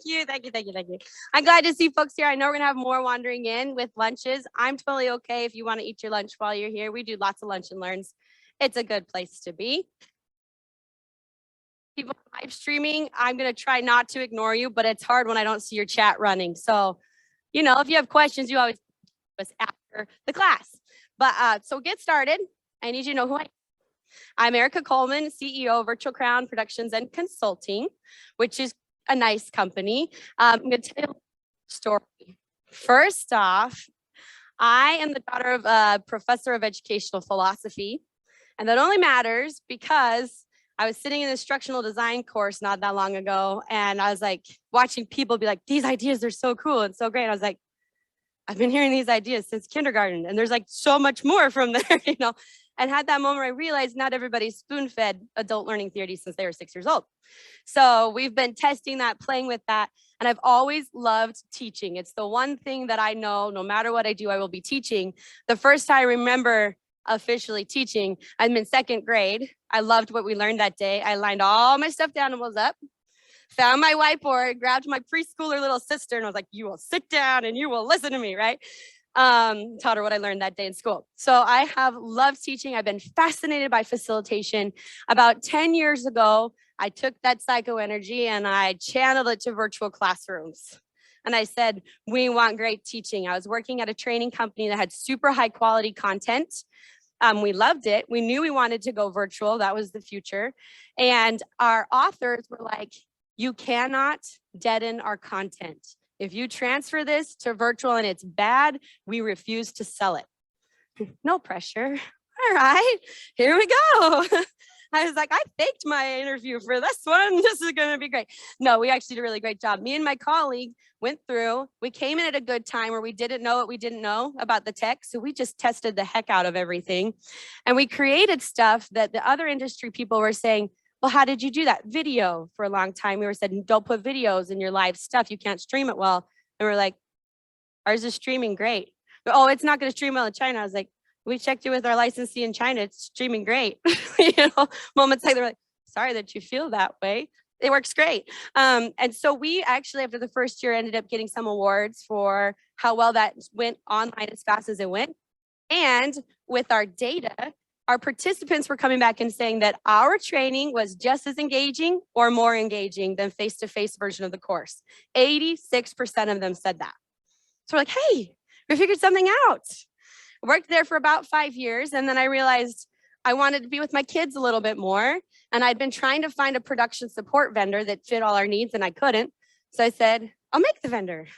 Thank you. I'm glad to see folks here. I know we're gonna have more wandering in with lunches. I'm totally okay if you want to eat your lunch while you're here. We do lots of lunch and learns. It's a good place to be. People live streaming, I'm gonna try not to ignore you, but it's hard when I don't see your chat running. So, if you have questions, you always us after the class. But so get started. I need you to know who I am. I'm Erika Coleman, CEO of Virtual Crown Productions and Consulting, which is a nice company. I'm going to tell you a story. First off, I am the daughter of a professor of educational philosophy, and that only matters because I was sitting in an instructional design course not that long ago, and I was like watching people be like, these ideas are so cool and so great. And I was like, I've been hearing these ideas since kindergarten, and there's like so much more from there, And had that moment, I realized not everybody's spoon-fed adult learning theory since they were 6 years old. So we've been testing that, playing with that, and I've always loved teaching. It's the one thing that I know, no matter what I do, I will be teaching. The first time I remember officially teaching, I'm in second grade. I loved what we learned that day. I lined all my stuff down and was up. Found my whiteboard, grabbed my preschooler little sister, and I was like, you will sit down and you will listen to me, right? Taught her what I learned that day in school. So I have loved teaching. I've been fascinated by facilitation. About 10 years ago, I took that psychoenergy and I channeled it to virtual classrooms. And I said, we want great teaching. I was working at a training company that had super high quality content. We loved it. We knew we wanted to go virtual. That was the future. And our authors were like, you cannot deaden our content. If you transfer this to virtual and it's bad, we refuse to sell it. No pressure. All right, here we go. I was like, I faked my interview for this one. This is going to be great. No, we actually did a really great job. Me and my colleague went through. We came in at a good time where we didn't know what we didn't know about the tech. So we just tested the heck out of everything. And we created stuff that the other industry people were saying, well, how did you do that? Video for a long time. We were said, don't put videos in your live stuff. You can't stream it well. And we're like, ours is streaming great. But, oh, it's not going to stream well in China. I was like, we checked it with our licensee in China. It's streaming great. Moments later, they're like, sorry that you feel that way. It works great. And so we actually, after the first year, ended up getting some awards for how well that went online as fast as it went. And with our data, our participants were coming back and saying that our training was just as engaging or more engaging than face-to-face version of the course. 86% of them said that. So we're like, hey, we figured something out. I worked there for about 5 years, and then I realized I wanted to be with my kids a little bit more. And I'd been trying to find a production support vendor that fit all our needs, and I couldn't. So I said, I'll make the vendor.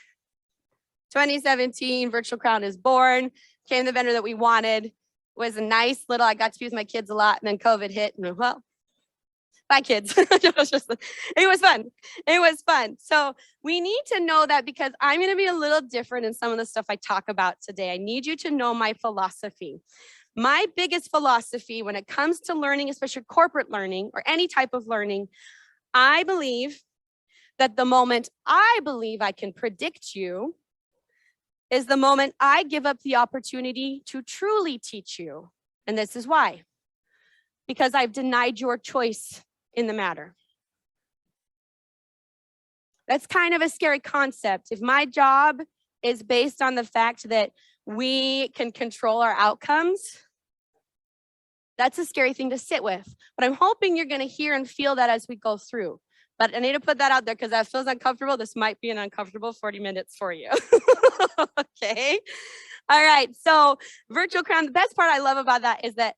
2017, Virtual Crown is born, became the vendor that we wanted. Was a nice little, I got to be with my kids a lot, and then COVID hit, and well, bye kids. It was fun. It was fun. So we need to know that because I'm going to be a little different in some of the stuff I talk about today. I need you to know my philosophy. My biggest philosophy when it comes to learning, especially corporate learning or any type of learning, I believe that the moment I believe I can predict you is the moment I give up the opportunity to truly teach you. And this is why. Because I've denied your choice in the matter. That's kind of a scary concept. If my job is based on the fact that we can control our outcomes, that's a scary thing to sit with. But I'm hoping you're going to hear and feel that as we go through. But I need to put that out there because that feels uncomfortable. This might be an uncomfortable 40 minutes for you. Okay. All right. So Virtual Crown, the best part I love about that is that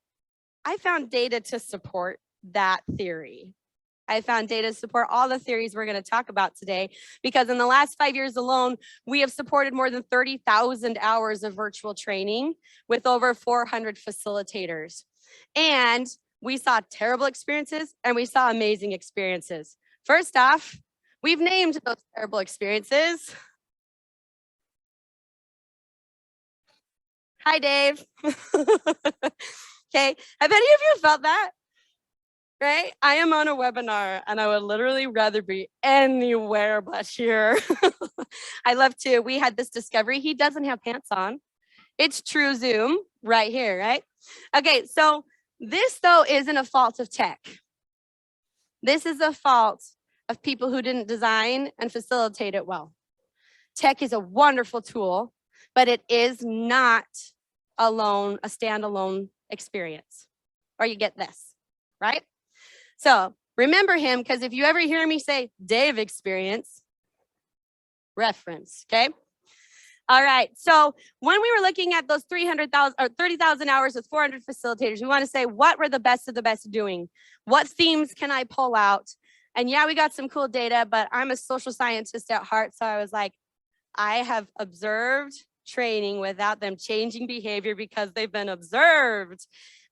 I found data to support that theory. I found data to support all the theories we're going to talk about today, because in the last 5 years alone, we have supported more than 30,000 hours of virtual training with over 400 facilitators. And we saw terrible experiences and we saw amazing experiences. First off, we've named those terrible experiences. Hi, Dave. Okay, have any of you felt that? Right? I am on a webinar and I would literally rather be anywhere but here. I love to, we had this discovery. He doesn't have pants on. It's true Zoom right here, right? Okay, so this though isn't a fault of tech. This is a fault of people who didn't design and facilitate it well. Tech is a wonderful tool, but it is not a standalone experience. Or you get this, right? So remember him, because if you ever hear me say Dave experience, reference, okay? All right, so when we were looking at those 300,000 or 30,000 hours with 400 facilitators, we want to say, what were the best of the best doing? What themes can I pull out? And yeah, we got some cool data, but I'm a social scientist at heart. So I was like, I have observed training without them changing behavior because they've been observed.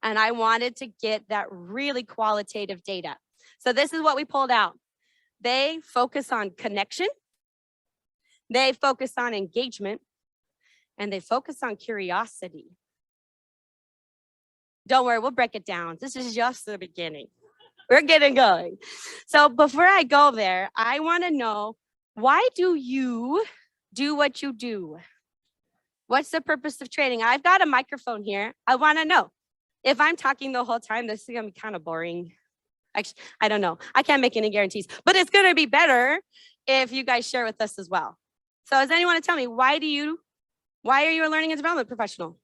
And I wanted to get that really qualitative data. So this is what we pulled out. They focus on connection. They focus on engagement. And they focus on curiosity. Don't worry, we'll break it down. This is just the beginning. We're getting going. So before I go there, I want to know, why do you do what you do? What's the purpose of training? I've got a microphone here. I want to know. If I'm talking the whole time, this is going to be kind of boring. Actually, I don't know. I can't make any guarantees, but it's going to be better if you guys share with us as well. So does anyone want to tell me, why are you a learning and development professional?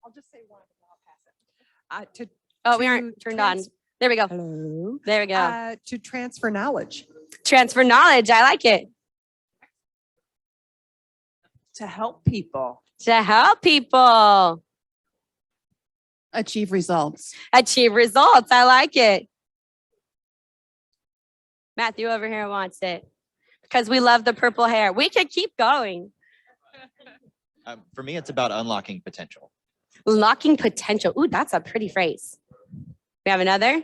I'll just say one and I'll pass it. We aren't turned on. There we go. Hello. There we go. To transfer knowledge. Transfer knowledge. I like it. To help people. To help people. Achieve results. Achieve results. I like it. Matthew over here wants it because we love the purple hair. We could keep going. For me, it's about unlocking potential. Unlocking potential. Ooh, that's a pretty phrase. We have another?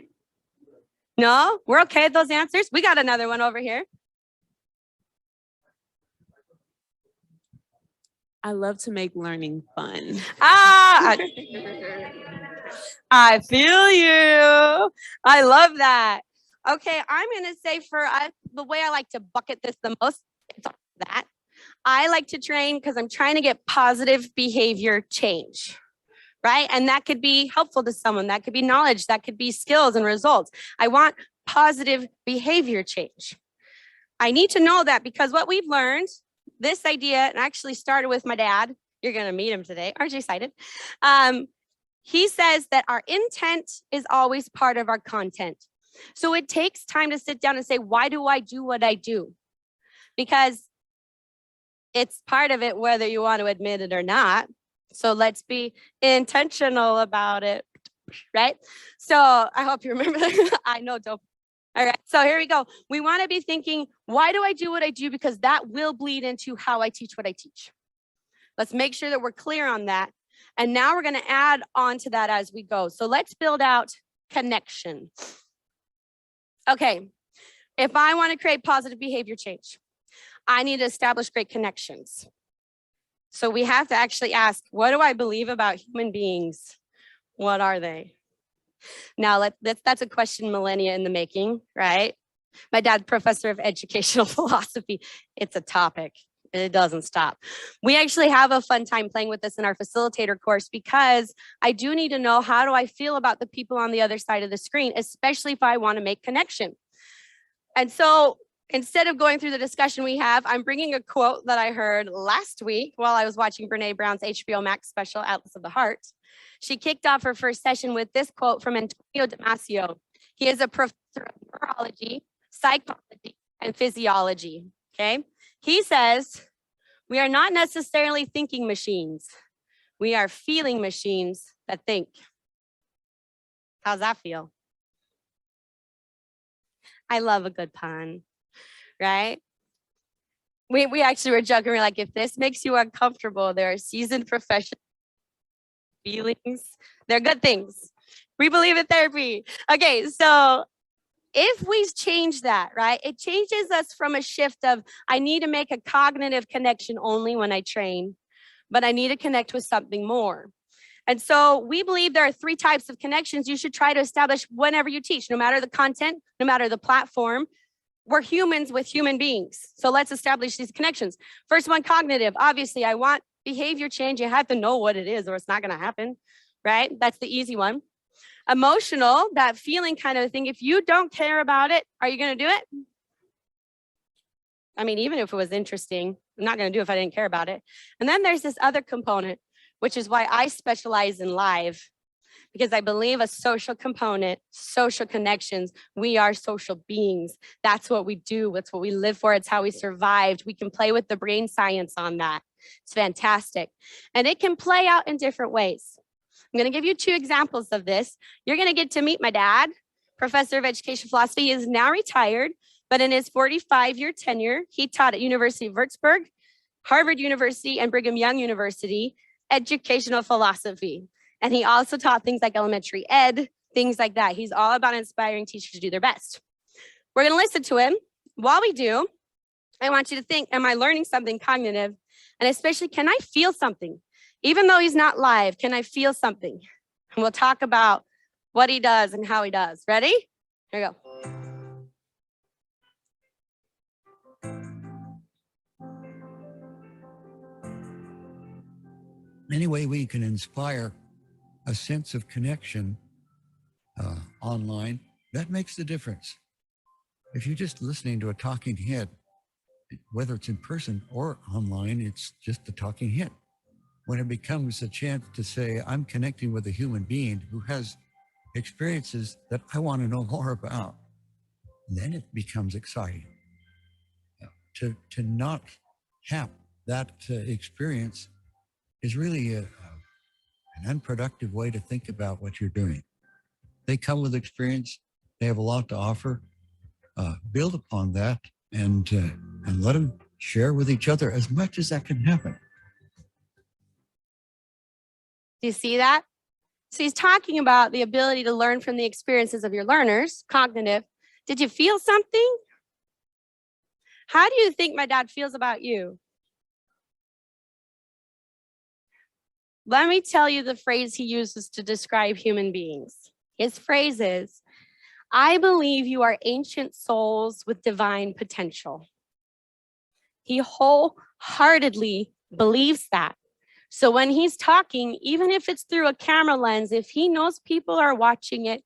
No? We're okay with those answers? We got another one over here. I love to make learning fun. I feel you. I love that. Okay, I'm going to say for us, the way I like to bucket this the most, it's that. I like to train because I'm trying to get positive behavior change, right? And that could be helpful to someone. That could be knowledge. That could be skills and results. I want positive behavior change. I need to know that because what we've learned, this idea, and actually started with my dad. You're going to meet him today. Aren't you excited? He says that our intent is always part of our content. So it takes time to sit down and say, why do I do what I do? Because it's part of it, whether you want to admit it or not. So let's be intentional about it, right? So I hope you remember that. I know, don't. All right, so here we go. We want to be thinking, why do I do what I do? Because that will bleed into how I teach what I teach. Let's make sure that we're clear on that. And now we're going to add on to that as we go. So let's build out connection. Okay, if I want to create positive behavior change, I need to establish great connections. So we have to actually ask, what do I believe about human beings? What are they? Now, that's a question millennia in the making, right? My dad's professor of educational philosophy. It's a topic. It doesn't stop. We actually have a fun time playing with this in our facilitator course because I do need to know, how do I feel about the people on the other side of the screen, especially if I want to make connection. And so instead of going through the discussion we have, I'm bringing a quote that I heard last week while I was watching Brene Brown's HBO Max special, Atlas of the Heart. She kicked off her first session with this quote from Antonio Damasio. He is a professor of neurology, psychology, and physiology, okay? He says, we are not necessarily thinking machines. We are feeling machines that think. How's that feel? I love a good pun, right? We actually were joking. We're like, if this makes you uncomfortable, there are seasoned professionals. Feelings, they're good things. We believe in therapy. Okay, so if we change that, right, it changes us from a shift of, I need to make a cognitive connection only when I train, but I need to connect with something more. And so we believe there are 3 types of connections you should try to establish whenever you teach, no matter the content, no matter the platform. We're humans with human beings. So let's establish these connections. First one, cognitive. Obviously, I want behavior change. You have to know what it is or it's not going to happen, right? That's the easy one. Emotional, that feeling kind of a thing. If you don't care about it, are you going to do it? I mean, even if it was interesting, I'm not going to do it if I didn't care about it. And then there's this other component, which is why I specialize in live, because I believe a social component, social connections, we are social beings. That's what we do. That's what we live for. It's how we survived. We can play with the brain science on that. It's fantastic. And it can play out in different ways. I'm going to give you 2 examples of this. You're going to get to meet my dad, professor of education philosophy. He is now retired, but in his 45-year tenure, he taught at University of Würzburg, Harvard University, and Brigham Young University, educational philosophy. And he also taught things like elementary ed, things like that. He's all about inspiring teachers to do their best. We're going to listen to him. While we do, I want you to think, am I learning something cognitive? And especially, can I feel something? Even though he's not live, can I feel something? And we'll talk about what he does and how he does. Ready? Here you go. Any way we can inspire a sense of connection online, that makes the difference. If you're just listening to a talking head, whether it's in person or online, it's just a talking head. When it becomes a chance to say, I'm connecting with a human being who has experiences that I want to know more about, then it becomes exciting. To not have that experience is really an unproductive way to think about what you're doing. They come with experience. They have a lot to offer. Build upon that and let them share with each other as much as that can happen. Do you see that? So he's talking about the ability to learn from the experiences of your learners, cognitive. Did you feel something? How do you think my dad feels about you? Let me tell you the phrase he uses to describe human beings. His phrase is, I believe you are ancient souls with divine potential. He wholeheartedly believes that. So when he's talking, even if it's through a camera lens, if he knows people are watching it,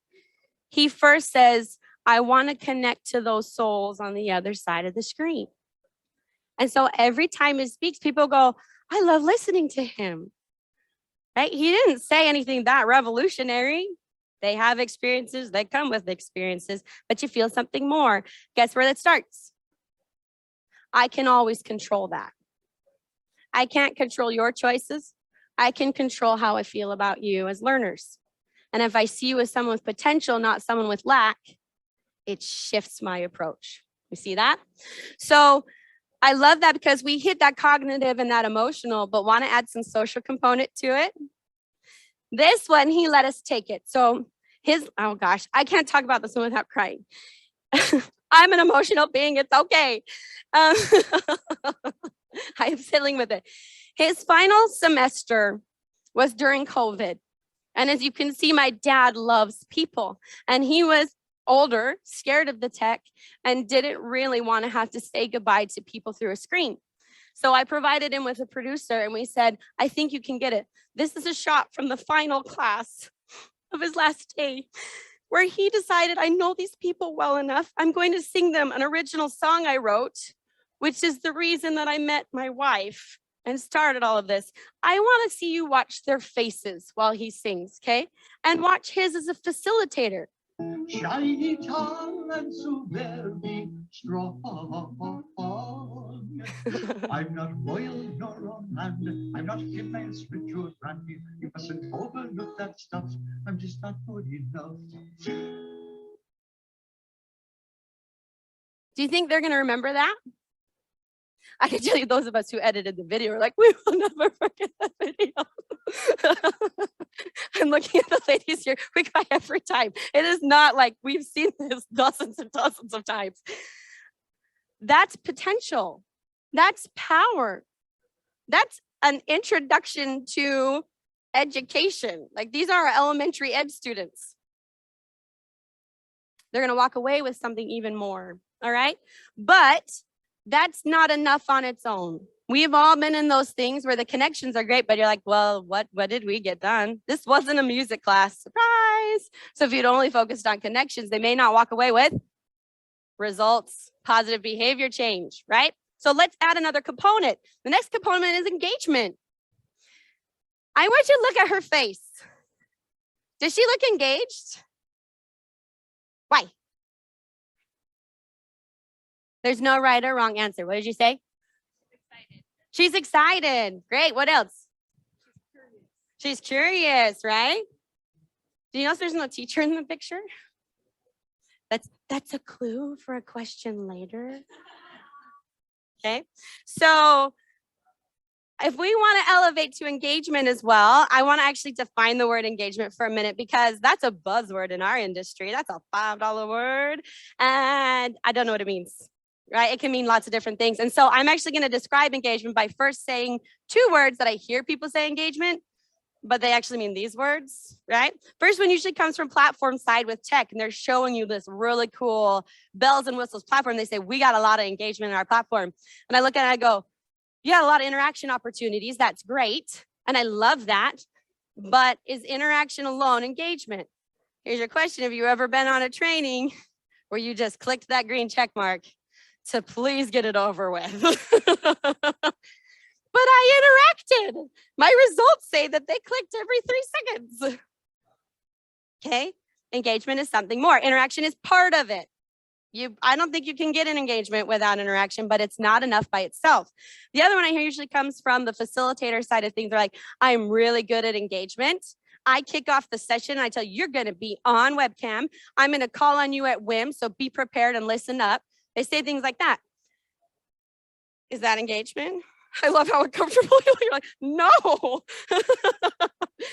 he first says, I want to connect to those souls on the other side of the screen. And so every time he speaks, people go, I love listening to him. Right? He didn't say anything that revolutionary. They have experiences, they come with experiences, but you feel something more. Guess where that starts? I can always control that. I can't control your choices. I can control how I feel about you as learners. And if I see you as someone with potential, not someone with lack, it shifts my approach. You see that? So I love that because we hit that cognitive and that emotional, but want to add some social component to it. This one, he let us take it. So oh gosh, I can't talk about this one without crying. I'm an emotional being, it's okay. I'm fiddling with it. His final semester was during COVID. And as you can see, my dad loves people. And he was older, scared of the tech, and didn't really want to have to say goodbye to people through a screen. So I provided him with a producer and we said, I think you can get it. This is a shot from the final class of his last day, where he decided, I know these people well enough. I'm going to sing them an original song I wrote, which is the reason that I met my wife and started all of this. I want to see you watch their faces while he sings, okay? And watch his as a facilitator. Shiny tongue and so very strong. I'm not royal nor on land. I'm not immense, rich or grand. You mustn't overlook that stuff. I'm just not good enough. Do you think they're going to remember that? I can tell you those of us who edited the video are like, we will never forget that video. I'm looking at the ladies here. We cry every time. It is not like we've seen this dozens and dozens of times. That's potential. That's power. That's an introduction to education. Like these are our elementary ed students. They're going to walk away with something even more. All right. But that's not enough on its own. We've all been in those things where the connections are great, but you're like, well, what did we get done? This wasn't a music class, surprise. So if you'd only focused on connections, they may not walk away with results, positive behavior change, right? So let's add another component. The next component is engagement. I want you to look at her face. Does she look engaged? Why? There's no right or wrong answer. What did you say? Excited. She's excited. Great. What else? She's curious, right? Do you notice there's no teacher in the picture? That's a clue for a question later. Okay. So if we want to elevate to engagement as well, I want to actually define the word engagement for a minute because that's a buzzword in our industry. That's a $5 word. And I don't know what it means, right? It can mean lots of different things. And so I'm actually going to describe engagement by first saying two words that I hear people say engagement, but they actually mean these words, right? First one usually comes from platform side with tech, and they're showing you this really cool bells and whistles platform. They say, we got a lot of engagement in our platform. And I look at it and I go, you got a lot of interaction opportunities. That's great. And I love that. But is interaction alone engagement? Here's your question. Have you ever been on a training where you just clicked that green check mark to please get it over with? But I interacted. My results say that they clicked every 3 seconds. Okay. Engagement is something more. Interaction is part of it. I don't think you can get an engagement without interaction, but it's not enough by itself. The other one I hear usually comes from the facilitator side of things. They're like, I'm really good at engagement. I kick off the session and I tell you, you're going to be on webcam. I'm going to call on you at whim. So be prepared and listen up. They say things like that. Is that engagement? I love how uncomfortable you're like, no.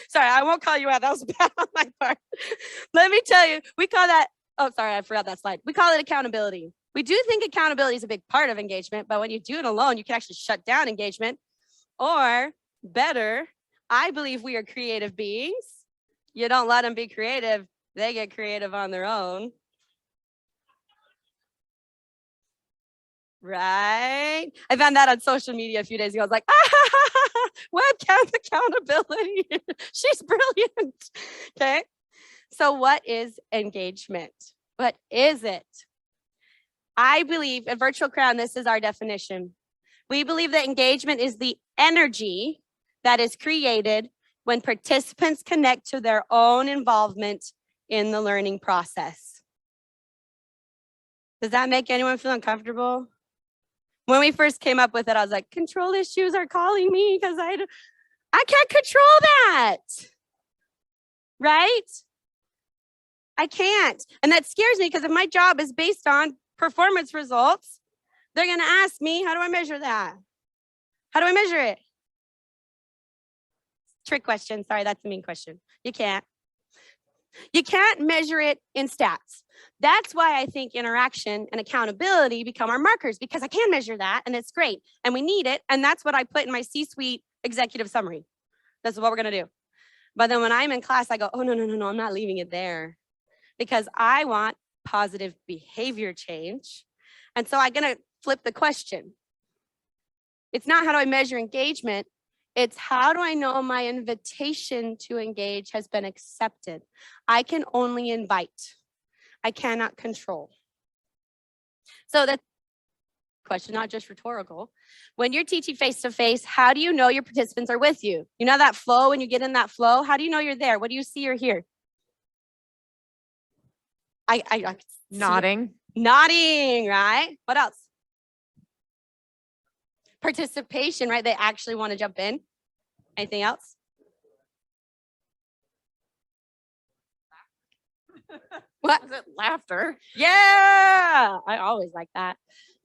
Sorry, I won't call you out. That was bad on my part. Let me tell you, we call that, oh, sorry, I forgot that slide. We call it accountability. We do think accountability is a big part of engagement, but when you do it alone, you can actually shut down engagement. Or better, I believe we are creative beings. You don't let them be creative. They get creative on their own. Right? I found that on social media a few days ago. I was like, webcam accountability. She's brilliant. Okay. So what is engagement? What is it? I believe at Virtual Crown, this is our definition. We believe that engagement is the energy that is created when participants connect to their own involvement in the learning process. Does that make anyone feel uncomfortable? When we first came up with it, I was like, control issues are calling me because I can't control that, right? I can't. And that scares me because if my job is based on performance results, they're going to ask me, how do I measure that? How do I measure it? Trick question. Sorry, that's a mean question. You can't. You can't measure it in stats. That's why I think interaction and accountability become our markers because I can measure that and it's great and we need it. And that's what I put in my C-suite executive summary. This is what we're going to do. But then when I'm in class, I go, oh, no, I'm not leaving it there because I want positive behavior change. And so I'm going to flip the question. It's not how do I measure engagement? It's how do I know my invitation to engage has been accepted? I can only invite. I cannot control. So that's a question, not just rhetorical. When you're teaching face-to-face, how do you know your participants are with you? You know that flow, when you get in that flow, how do you know you're there? What do you see or hear? I Nodding. Nodding, right? What else? Participation, right? They actually want to jump in. Anything else? What? Was it laughter? Yeah, I always like that.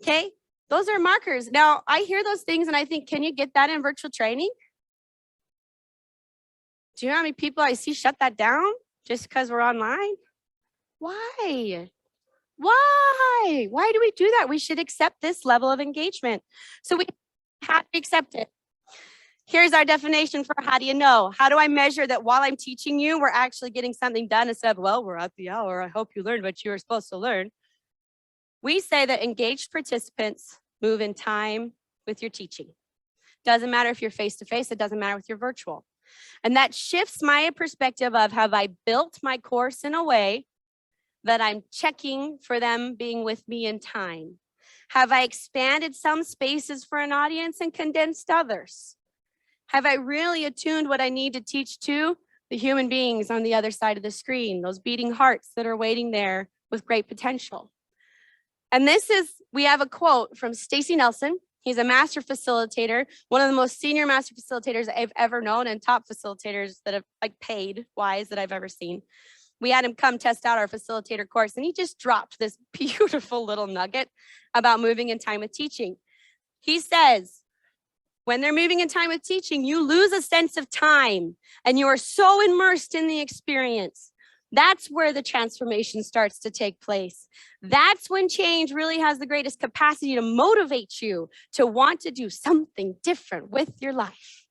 Okay, those are markers. Now, I hear those things and I think, can you get that in virtual training? Do you know how many people I see shut that down just because we're online? Why? Why? Why do we do that? We should accept this level of engagement. So we have to accept it. Here's our definition for how do you know? How do I measure that while I'm teaching you, we're actually getting something done instead of, well, we're at the hour. I hope you learned what you were supposed to learn. We say that engaged participants move in time with your teaching. Doesn't matter if you're face-to-face, it doesn't matter if you're virtual. And that shifts my perspective of, have I built my course in a way that I'm checking for them being with me in time? Have I expanded some spaces for an audience and condensed others? Have I really attuned what I need to teach to the human beings on the other side of the screen, those beating hearts that are waiting there with great potential? And we have a quote from Stacy Nelson. He's a master facilitator, one of the most senior master facilitators I've ever known, and top facilitators that have like paid wise that I've ever seen. We had him come test out our facilitator course, and he just dropped this beautiful little nugget about moving in time with teaching. He says, when they're moving in time with teaching, you lose a sense of time and you are so immersed in the experience. That's where the transformation starts to take place. That's when change really has the greatest capacity to motivate you to want to do something different with your life.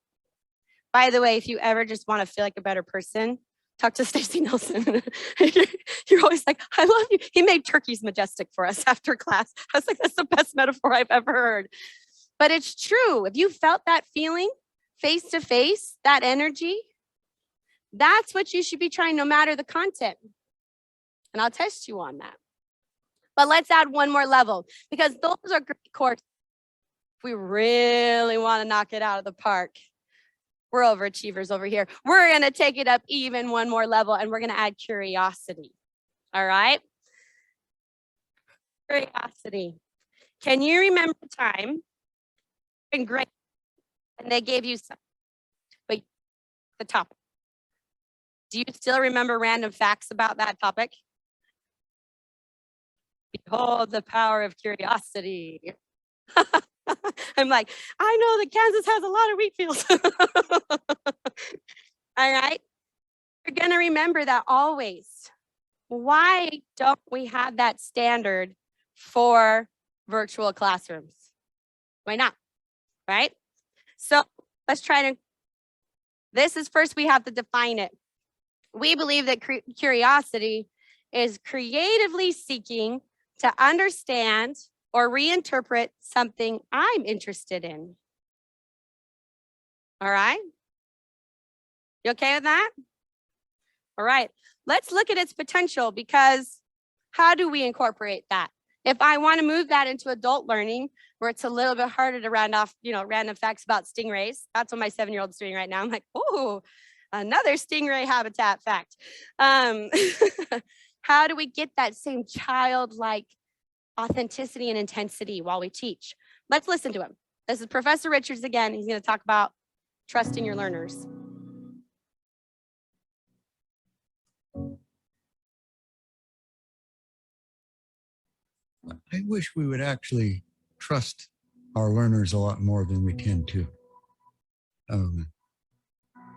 By the way, if you ever just want to feel like a better person, talk to Stacy Nelson. You're always like, I love you. He made turkeys majestic for us after class. I was like, that's the best metaphor I've ever heard. But it's true. If you felt that feeling face to face, that energy, that's what you should be trying, no matter the content. And I'll test you on that. But let's add one more level, because those are great courses. We really want to knock it out of the park. We're overachievers over here. We're going to take it up even one more level, and we're going to add curiosity. All right? Curiosity. Can you remember a time in grade and they gave you something, but the topic? Do you still remember random facts about that topic? Behold the power of curiosity. I'm like, I know that Kansas has a lot of wheat fields. All right. You're going to remember that always. Why don't we have that standard for virtual classrooms? Why not? Right? So let's try to, this is first, we have to define it. We believe that curiosity is creatively seeking to understand or reinterpret something I'm interested in. All right? You okay with that? All right. Let's look at its potential, because how do we incorporate that? If I want to move that into adult learning, where it's a little bit harder to round off, random facts about stingrays. That's what my 7-year-old's doing right now. I'm like, oh, another stingray habitat fact. How do we get that same childlike authenticity and intensity while we teach? Let's listen to him. This is Professor Richards again. He's going to talk about trusting your learners. I wish we would actually trust our learners a lot more than we tend to.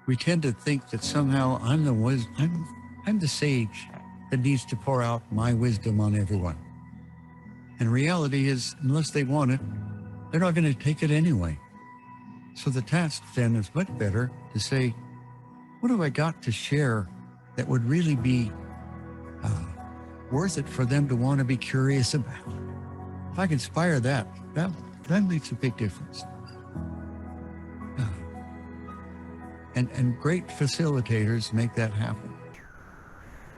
We tend to think that somehow I'm the sage that needs to pour out my wisdom on everyone. And reality is, unless they want it, they're not going to take it anyway. So the task then is much better to say, what have I got to share that would really be worth it for them to want to be curious about? If I can inspire that makes a big difference. And great facilitators make that happen.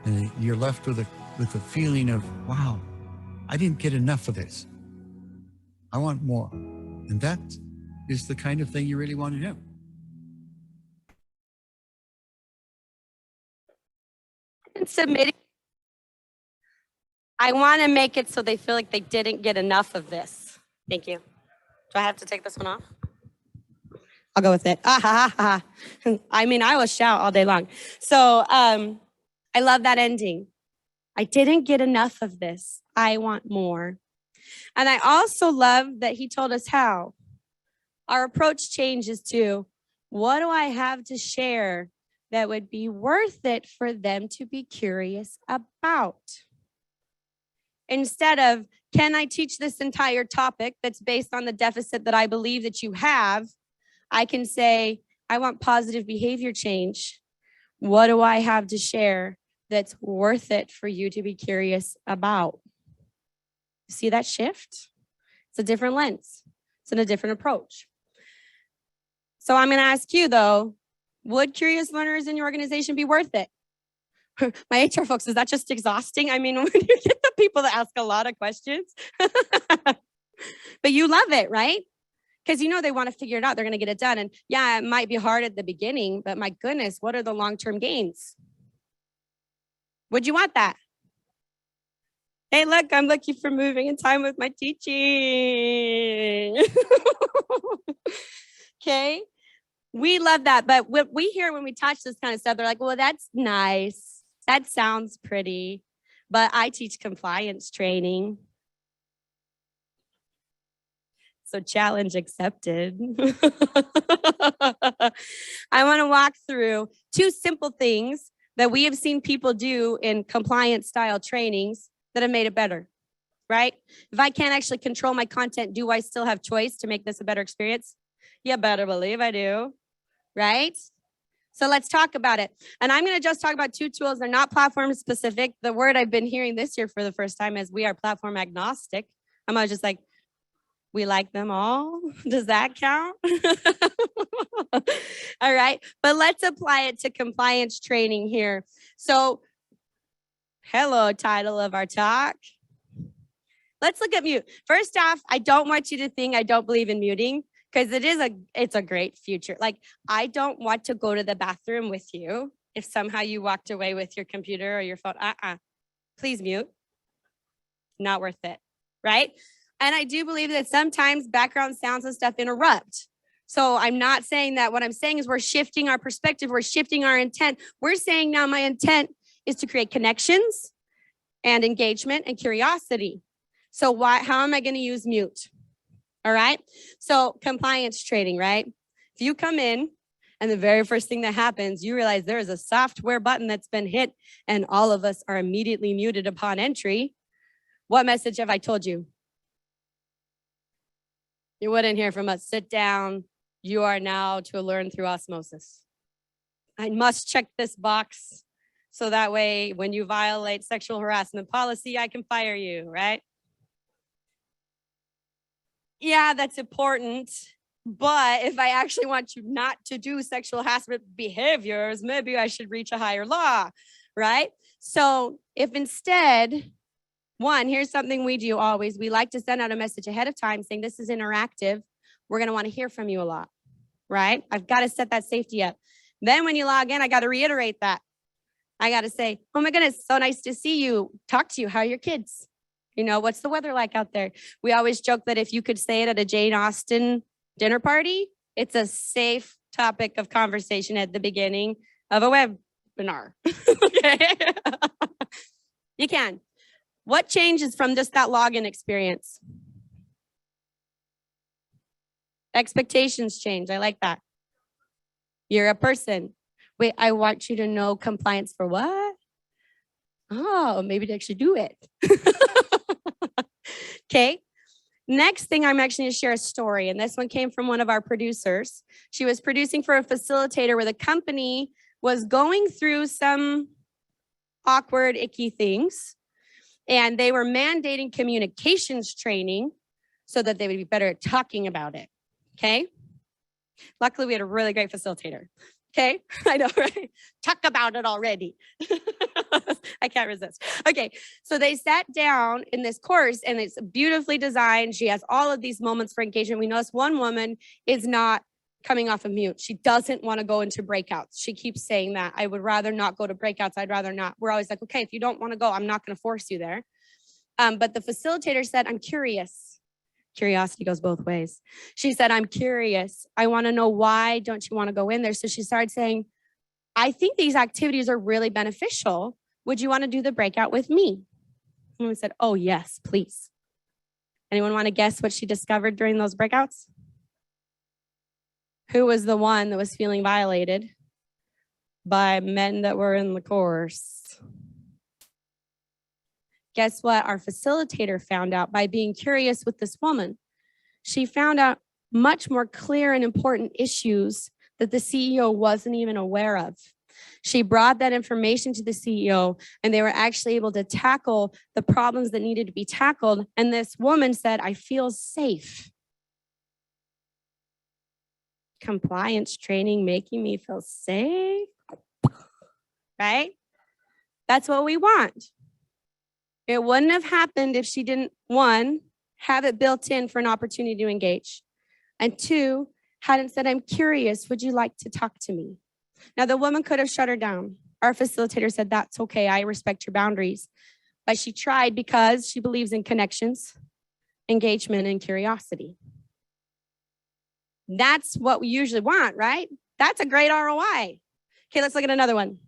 And you're left with a feeling of, wow, I didn't get enough of this. I want more. And that is the kind of thing you really want to do. And submitting, I want to make it so they feel like they didn't get enough of this. Thank you. Do I have to take this one off? I'll go with it. Ah, ha, ha, ha. I mean, I will shout all day long. So I love that ending. I didn't get enough of this. I want more. And I also love that he told us how. Our approach changes to, what do I have to share that would be worth it for them to be curious about? Instead of, can I teach this entire topic that's based on the deficit that I believe that you have? I can say, I want positive behavior change. What do I have to share that's worth it for you to be curious about? See that shift? It's a different lens. It's in a different approach. So I'm going to ask you though, would curious learners in your organization be worth it? My HR folks, is that just exhausting? I mean, when you get the people that ask a lot of questions, but you love it, right? Because you know they want to figure it out. They're going to get it done. And yeah, it might be hard at the beginning, but my goodness, what are the long-term gains? Would you want that? Hey, look, I'm looking for moving in time with my teaching. Okay. We love that. But what we hear when we touch this kind of stuff, they're like, well, that's nice. That sounds pretty. But I teach compliance training. So challenge accepted. I want to walk through 2 simple things that we have seen people do in compliance style trainings that have made it better, right? If I can't actually control my content, do I still have choice to make this a better experience? You better believe I do, right? So let's talk about it. And I'm going to just talk about 2 tools. They're not platform specific. The word I've been hearing this year for the first time is we are platform agnostic. I'm always just like, we like them all. Does that count? All right. But let's apply it to compliance training here. So, hello, title of our talk. Let's look at mute. First off, I don't want you to think I don't believe in muting because it's a great future. Like, I don't want to go to the bathroom with you if somehow you walked away with your computer or your phone. Please mute. Not worth it, right? And I do believe that sometimes background sounds and stuff interrupt. So I'm not saying that. What I'm saying is we're shifting our perspective. We're shifting our intent. We're saying now my intent is to create connections and engagement and curiosity. So how am I going to use mute? All right. So compliance training, right? If you come in and the very first thing that happens, you realize there is a software button that's been hit and all of us are immediately muted upon entry. What message have I told you? You wouldn't hear from us. Sit down. You are now to learn through osmosis. I must check this box so that way when you violate sexual harassment policy, I can fire you, right? Yeah, that's important. But if I actually want you not to do sexual harassment behaviors, maybe I should reach a higher law, right? So if instead, one, here's something we do always. We like to send out a message ahead of time saying this is interactive. We're going to want to hear from you a lot, right? I've got to set that safety up. Then when you log in, I got to reiterate that. I got to say, oh my goodness, so nice to see you. Talk to you. How are your kids? You know, what's the weather like out there? We always joke that if you could say it at a Jane Austen dinner party, it's a safe topic of conversation at the beginning of a webinar. Okay. You can. What changes from just that login experience? Expectations change. I like that. You're a person. Wait, I want you to know compliance for what? Oh, maybe to actually do it. Okay. Next thing, I'm actually going to share a story. And this one came from one of our producers. She was producing for a facilitator where the company was going through some awkward, icky things. And they were mandating communications training so that they would be better at talking about it. Okay. Luckily, we had a really great facilitator. Okay. I know, right? Talk about it already. I can't resist. Okay. So they sat down in this course and it's beautifully designed. She has all of these moments for engagement. We notice one woman is not coming off of mute. She doesn't want to go into breakouts. She keeps saying that. I would rather not go to breakouts. I'd rather not. We're always like, okay, if you don't want to go, I'm not going to force you there. But the facilitator said, I'm curious. Curiosity goes both ways. She said, I'm curious. I want to know why don't you want to go in there? So she started saying, I think these activities are really beneficial. Would you want to do the breakout with me? And we said, oh, yes, please. Anyone want to guess what she discovered during those breakouts? Who was the one that was feeling violated by men that were in the course? Guess what? Our facilitator found out by being curious with this woman. She found out much more clear and important issues that the CEO wasn't even aware of. She brought that information to the CEO and they were actually able to tackle the problems that needed to be tackled. And this woman said, I feel safe. compliance training making me feel safe? Right? That's what we want. It wouldn't have happened if she didn't, one, have it built in for an opportunity to engage, and two, hadn't said, I'm curious, would you like to talk to me? Now, the woman could have shut her down. Our facilitator said, that's okay, I respect your boundaries. But she tried because she believes in connections, engagement, and curiosity. That's what we usually want, right? That's a great ROI. Okay, let's look at another one.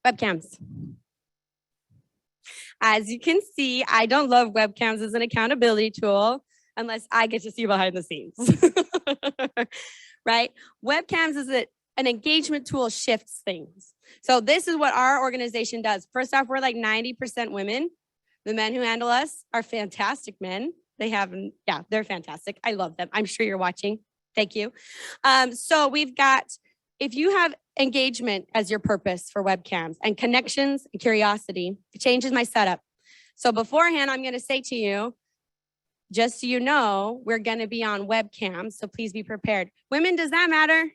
Webcams. As you can see, I don't love webcams as an accountability tool unless I get to see behind the scenes, right? Webcams is an engagement tool shifts things. So this is what our organization does. First off, we're like 90% women. The men who handle us are fantastic men. They're fantastic. I love them. I'm sure you're watching. Thank you. So we've got, if you have engagement as your purpose for webcams and connections and curiosity, it changes my setup. So beforehand, I'm going to say to you, just so you know, we're going to be on webcam. So please be prepared. Women, does that matter?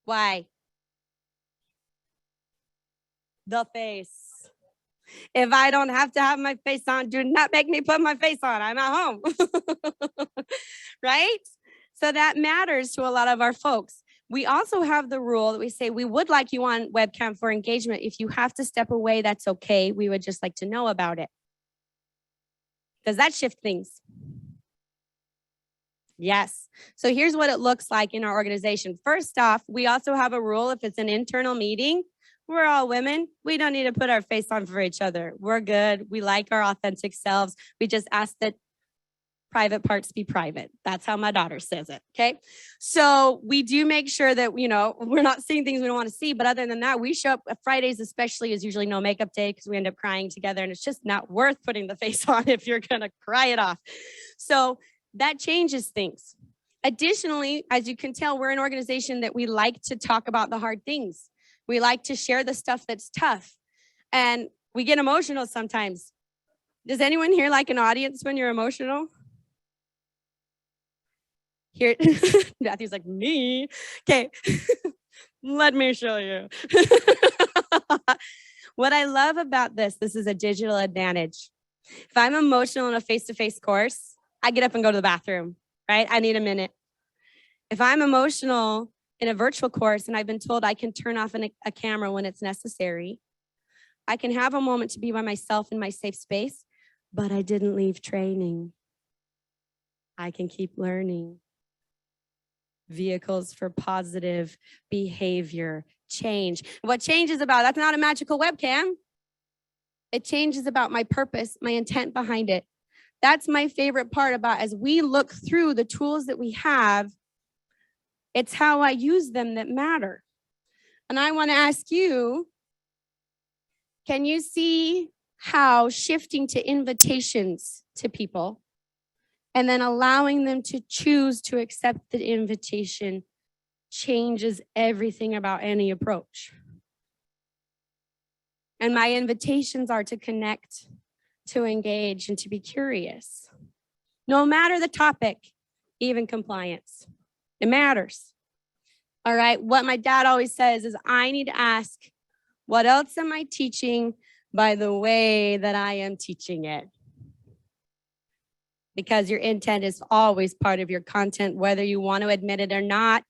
Why? The face. If I don't have to have my face on, do not make me put my face on. I'm at home. Right? So that matters to a lot of our folks. We also have the rule that we say we would like you on webcam for engagement. If you have to step away, that's okay. We would just like to know about it. Does that shift things? Yes. So here's what it looks like in our organization. First off, we also have a rule. If it's an internal meeting, we're all women. We don't need to put our face on for each other. We're good. We like our authentic selves. We just ask that private parts be private. That's how my daughter says it. Okay. So we do make sure that, we're not seeing things we don't want to see. But other than that, we show up Fridays, especially, is usually no makeup day because we end up crying together. And it's just not worth putting the face on if you're going to cry it off. So that changes things. Additionally, as you can tell, we're an organization that we like to talk about the hard things. We like to share the stuff that's tough. And we get emotional sometimes. Does anyone here like an audience when you're emotional? Here, Matthew's like, me? Okay, let me show you. What I love about this is a digital advantage. If I'm emotional in a face-to-face course, I get up and go to the bathroom, right? I need a minute. If I'm emotional in a virtual course and I've been told I can turn off a camera when it's necessary, I can have a moment to be by myself in my safe space, but I didn't leave training. I can keep learning. Vehicles for positive behavior change. What change is about, that's not a magical webcam. It changes about my purpose, my intent behind it. That's my favorite part about as we look through the tools that we have, it's how I use them that matter. And I want to ask you, can you see how shifting to invitations to people and then allowing them to choose to accept the invitation changes everything about any approach? And my invitations are to connect, to engage, and to be curious. No matter the topic, even compliance. It matters. All right, what my dad always says is I need to ask, what else am I teaching by the way that I am teaching it? Because your intent is always part of your content, whether you want to admit it or not.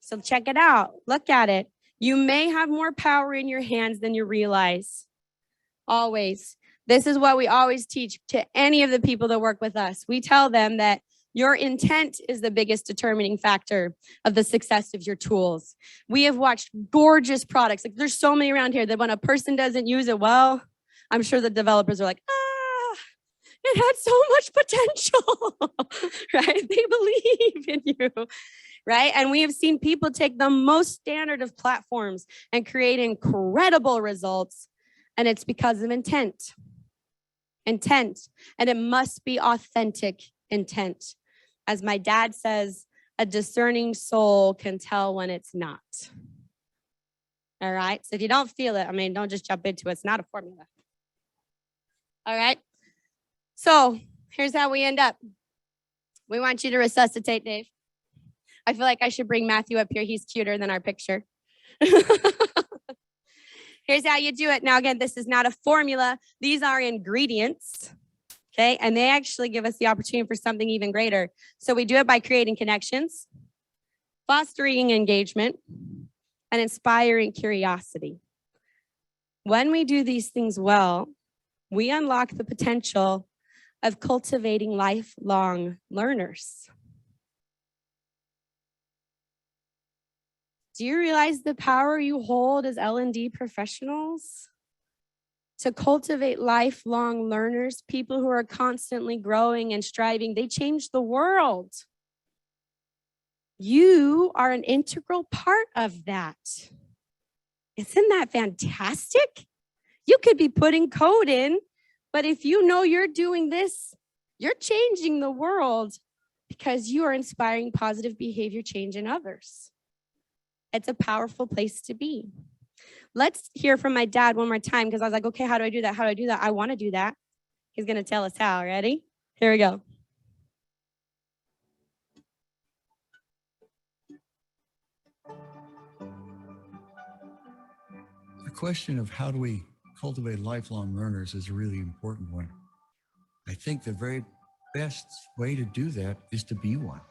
So check it out, look at it. You may have more power in your hands than you realize. Always. This is what we always teach to any of the people that work with us. We tell them that your intent is the biggest determining factor of the success of your tools. We have watched gorgeous products. Like there's so many around here that when a person doesn't use it well, I'm sure the developers are like, it had so much potential, right? They believe in you, right? And we have seen people take the most standard of platforms and create incredible results. And it's because of intent. Intent. And it must be authentic intent. As my dad says, a discerning soul can tell when it's not. All right. So if you don't feel it, don't just jump into it. It's not a formula. All right. So here's how we end up. We want you to resuscitate, Dave. I feel like I should bring Matthew up here. He's cuter than our picture. Here's how you do it. Now, again, this is not a formula. These are ingredients, okay? And they actually give us the opportunity for something even greater. So we do it by creating connections, fostering engagement, and inspiring curiosity. When we do these things well, we unlock the potential of cultivating lifelong learners. Do you realize the power you hold as L&D professionals to cultivate lifelong learners, people who are constantly growing and striving? They change the world. You are an integral part of that. Isn't that fantastic? You could be putting code in, but if you know you're doing this, you're changing the world because you are inspiring positive behavior change in others. It's a powerful place to be. Let's hear from my dad one more time because I was like, okay, how do I do that? How do I do that? I want to do that. He's going to tell us how. Ready? Here we go. The question of how do we cultivate lifelong learners is a really important one. I think the very best way to do that is to be one.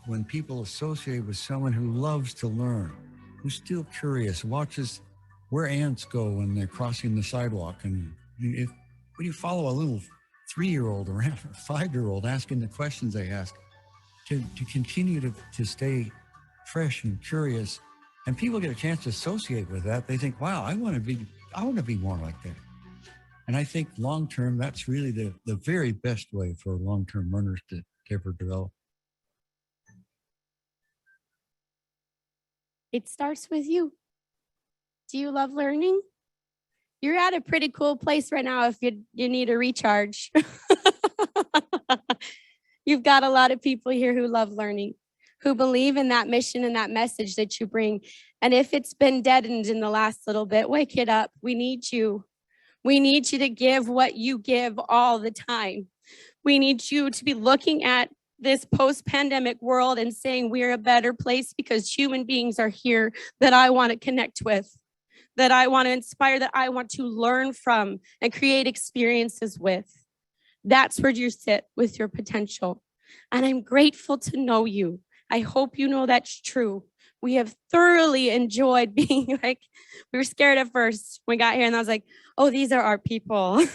When people associate with someone who loves to learn, who's still curious, watches where ants go when they're crossing the sidewalk, and when you follow a little 3-year-old or a 5-year-old asking the questions they ask, to continue to stay fresh and curious, and people get a chance to associate with that, they think, wow, I want to be more like that. And I think long-term, that's really the very best way for long-term learners to ever develop. It starts with you. Do you love learning? You're at a pretty cool place right now if you need a recharge. You've got a lot of people here who love learning, who believe in that mission and that message that you bring. And if it's been deadened in the last little bit, wake it up. We need you. We need you to give what you give all the time. We need you to be looking at this post-pandemic world and saying we're a better place because human beings are here that I want to connect with, that I want to inspire, that I want to learn from and create experiences with. That's where you sit with your potential. And I'm grateful to know you. I hope you know that's true. We have thoroughly enjoyed being like, we were scared at first when we got here and I was like, oh, these are our people.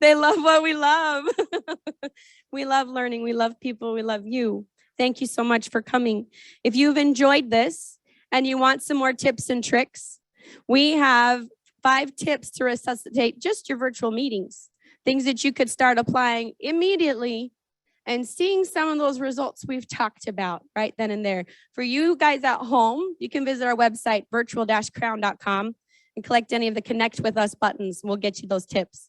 They love what we love. We love learning. We love people. We love you. Thank you so much for coming. If you've enjoyed this and you want some more tips and tricks, we have 5 tips to resuscitate just your virtual meetings, things that you could start applying immediately and seeing some of those results we've talked about right then and there. For you guys at home, you can visit our website, virtual-crown.com, and collect any of the Connect With Us buttons. We'll get you those tips.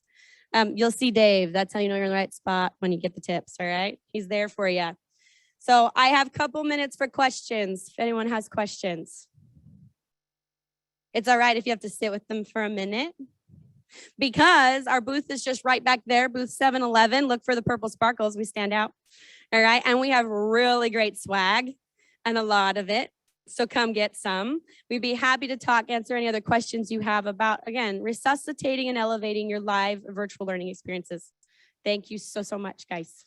You'll see Dave. That's how you know you're in the right spot when you get the tips, all right? He's there for you. So I have a couple minutes for questions, if anyone has questions. It's all right if you have to sit with them for a minute, because our booth is just right back there, booth 711. Look for the purple sparkles. We stand out, all right? And we have really great swag and a lot of it. So come get some. We'd be happy to talk, answer any other questions you have about, again, resuscitating and elevating your live virtual learning experiences. Thank you so much, guys.